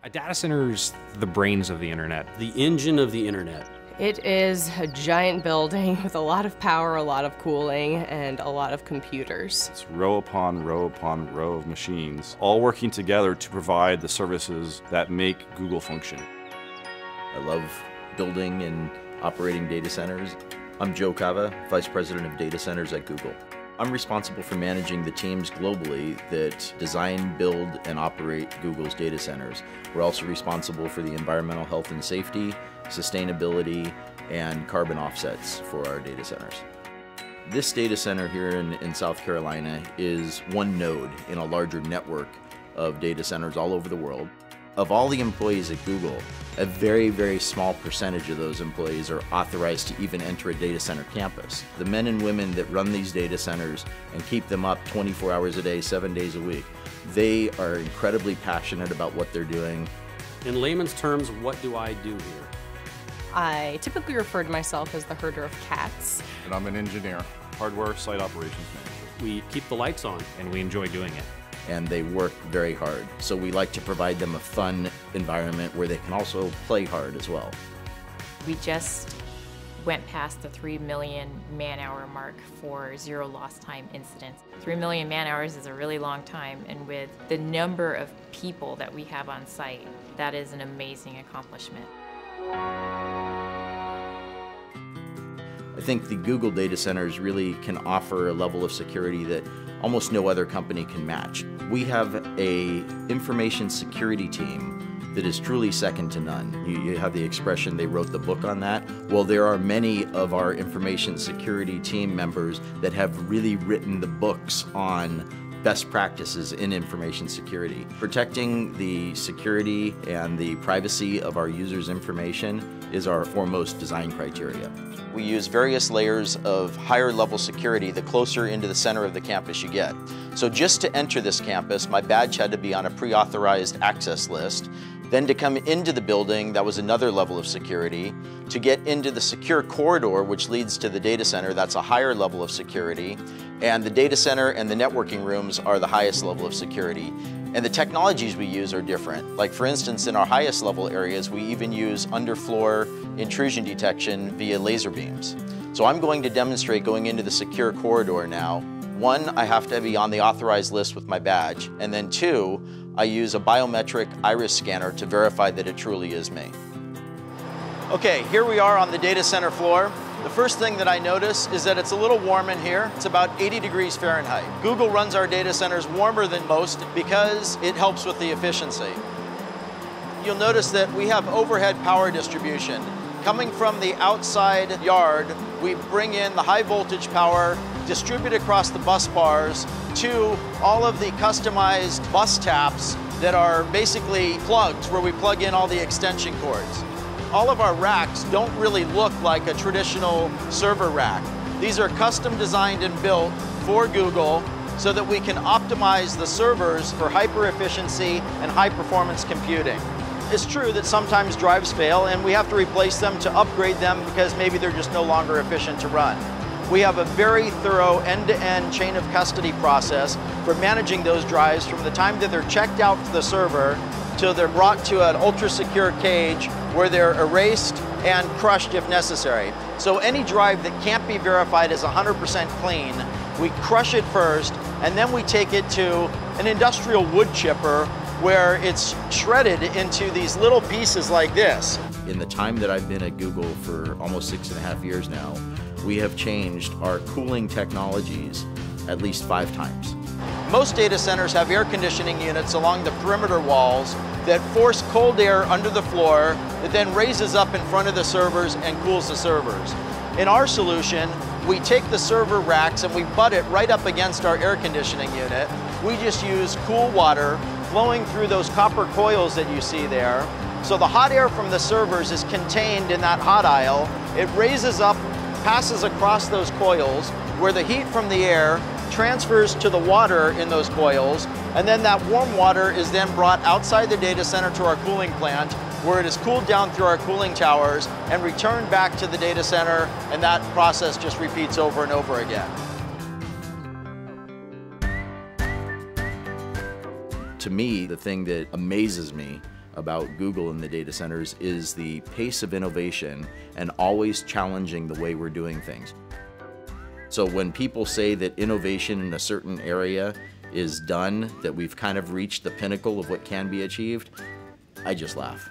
A data center's the brains of the internet. The engine of the internet. It is a giant building with a lot of power, a lot of cooling, and a lot of computers. It's row upon row upon row of machines, all working together to provide the services that make Google function. I love building and operating data centers. I'm Joe Cava, Vice President of Data Centers at Google. I'm responsible for managing the teams globally that design, build, and operate Google's data centers. We're also responsible for the environmental health and safety, sustainability, and carbon offsets for our data centers. This data center here in South Carolina is one node in a larger network of data centers all over the world. Of all the employees at Google, a very, very small percentage of those employees are authorized to even enter a data center campus. The men and women that run these data centers and keep them up 24 hours a day, 7 days a week, they are incredibly passionate about what they're doing. In layman's terms, what do I do here? I typically refer to myself as the herder of cats. And I'm an engineer, hardware site operations manager. We keep the lights on. And we enjoy doing it. And they work very hard. So we like to provide them a fun environment where they can also play hard as well. We just went past the 3 million man-hour mark for zero lost time incidents. 3 million man-hours is a really long time, and with the number of people that we have on site, that is an amazing accomplishment. I think the Google data centers really can offer a level of security that almost no other company can match. We have an information security team that is truly second to none. You have the expression, they wrote the book on that. Well, there are many of our information security team members that have really written the books on best practices in information security. Protecting the security and the privacy of our users' information is our foremost design criteria. We use various layers of higher level security the closer into the center of the campus you get. So just to enter this campus, my badge had to be on a pre-authorized access list. Then to come into the building, that was another level of security. To get into the secure corridor, which leads to the data center, that's a higher level of security. And the data center and the networking rooms are the highest level of security. And the technologies we use are different. Like for instance, in our highest level areas, we even use underfloor intrusion detection via laser beams. So I'm going to demonstrate going into the secure corridor now. One, I have to be on the authorized list with my badge. And then two, I use a biometric iris scanner to verify that it truly is me. Okay, here we are on the data center floor. The first thing that I notice is that it's a little warm in here. It's about 80 degrees Fahrenheit. Google runs our data centers warmer than most because it helps with the efficiency. You'll notice that we have overhead power distribution. Coming from the outside yard, we bring in the high voltage power, distribute across the bus bars to all of the customized bus taps that are basically plugs where we plug in all the extension cords. All of our racks don't really look like a traditional server rack. These are custom designed and built for Google so that we can optimize the servers for hyper efficiency and high performance computing. It's true that sometimes drives fail and we have to replace them to upgrade them because maybe they're just no longer efficient to run. We have a very thorough end-to-end chain of custody process for managing those drives from the time that they're checked out to the server till they're brought to an ultra-secure cage where they're erased and crushed if necessary. So any drive that can't be verified as 100% clean, we crush it first, and then we take it to an industrial wood chipper where it's shredded into these little pieces like this. In the time that I've been at Google for almost 6.5 years now, we have changed our cooling technologies at least 5 times. Most data centers have air conditioning units along the perimeter walls that force cold air under the floor that then raises up in front of the servers and cools the servers. In our solution, we take the server racks and we butt it right up against our air conditioning unit. We just use cool water flowing through those copper coils that you see there. So the hot air from the servers is contained in that hot aisle. It raises up, passes across those coils, where the heat from the air transfers to the water in those coils, and then that warm water is then brought outside the data center to our cooling plant, where it is cooled down through our cooling towers and returned back to the data center, and that process just repeats over and over again. To me, the thing that amazes me about Google in the data centers is the pace of innovation and always challenging the way we're doing things. So when people say that innovation in a certain area is done, that we've kind of reached the pinnacle of what can be achieved, I just laugh.